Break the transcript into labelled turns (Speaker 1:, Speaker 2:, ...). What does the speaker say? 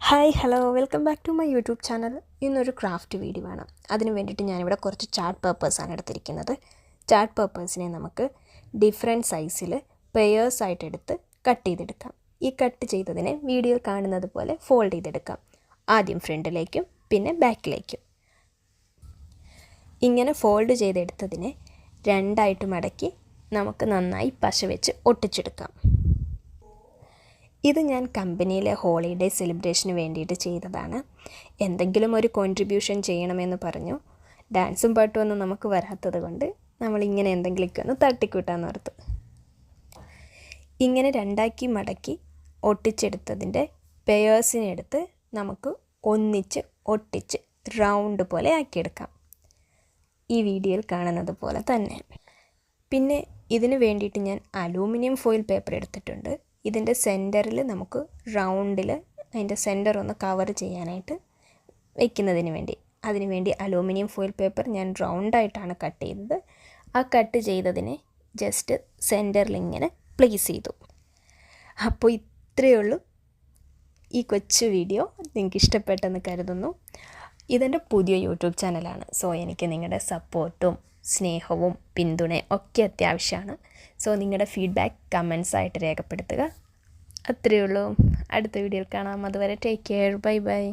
Speaker 1: Hi hello welcome back to my YouTube channel. ഇന്നൊരു craft video ആണ്. അതിന് വേണ്ടിയിട്ട് ഞാനിവിടെ കുറച്ച് ചാർട്ട് പേപ്പേഴ്സാണ് എടുത്തിരിക്കുന്നത്. ചാർട്ട് പേപ്പേഴ്സിനെ നമുക്ക് ഡിഫറെൻറ്റ് സൈസിൽ പെയേഴ്സായിട്ട് എടുത്ത് കട്ട് ചെയ്തെടുക്കാം. ഈ കട്ട് ചെയ്തതിനെ വീഡിയോയിൽ കാണുന്നത് പോലെ ഫോൾഡ് ചെയ്തെടുക്കാം. ആദ്യം ഫ്രണ്ടിലേക്കും പിന്നെ ബാക്കിലേക്കും. ഇങ്ങനെ ഫോൾഡ് ചെയ്തെടുത്തതിനെ രണ്ടായിട്ട് മടക്കി നമുക്ക് നന്നായി പശ വെച്ച് ഒട്ടിച്ചെടുക്കാം. ഇത് ഞാൻ കമ്പനിയിലെ ഹോളിഡേ സെലിബ്രേഷന് വേണ്ടിയിട്ട് ചെയ്തതാണ്. എന്തെങ്കിലും ഒരു കോൺട്രിബ്യൂഷൻ ചെയ്യണമെന്ന് പറഞ്ഞു. ഡാൻസും പാട്ടും ഒന്നും നമുക്ക് വരാത്തത് കൊണ്ട് നമ്മളിങ്ങനെ എന്തെങ്കിലുമൊക്കെ ഒന്ന് തട്ടിക്കൂട്ടാന്ന് ഓർത്തു. ഇങ്ങനെ രണ്ടാക്കി മടക്കി ഒട്ടിച്ചെടുത്തതിൻ്റെ പെയേഴ്സിനെ എടുത്ത് നമുക്ക് ഒന്നിച്ച് ഒട്ടിച്ച് റൗണ്ട് പോലെ ആക്കിയെടുക്കാം. ഈ വീഡിയോയിൽ കാണുന്നത് പോലെ തന്നെ. പിന്നെ ഇതിന് വേണ്ടിയിട്ട് ഞാൻ അലൂമിനിയം ഫോയിൽ പേപ്പർ എടുത്തിട്ടുണ്ട്. ഇതിൻ്റെ സെൻറ്ററിൽ നമുക്ക് റൗണ്ടിൽ അതിൻ്റെ സെൻറ്റർ ഒന്ന് കവർ ചെയ്യാനായിട്ട് വയ്ക്കുന്നതിന് വേണ്ടി അതിനുവേണ്ടി അലൂമിനിയം ഫോയിൽ പേപ്പർ ഞാൻ റൗണ്ടായിട്ടാണ് കട്ട് ചെയ്തത്. ആ കട്ട് ചെയ്തതിനെ ജസ്റ്റ് സെൻറ്ററിൽ ഇങ്ങനെ പ്ലേസ് ചെയ്തു. അപ്പോൾ ഇത്രയേ ഉള്ളൂ ഈ കൊച്ചു വീഡിയോ. നിങ്ങൾക്ക് ഇഷ്ടപ്പെട്ടെന്ന് കരുതുന്നു. ഇതെൻ്റെ പുതിയ യൂട്യൂബ് ചാനലാണ്. സോ എനിക്ക് നിങ്ങളുടെ സപ്പോർട്ടും സ്നേഹവും പിന്തുണയും ഒക്കെ അത്യാവശ്യമാണ്. സോ നിങ്ങളുടെ ഫീഡ്ബാക്ക് കമൻസായിട്ട് രേഖപ്പെടുത്തുക. അത്രയേ ഉള്ളൂ. അടുത്ത വീഡിയോയിൽ കാണാം. അതുവരെ ടേക്ക് കെയർ. Bye bye.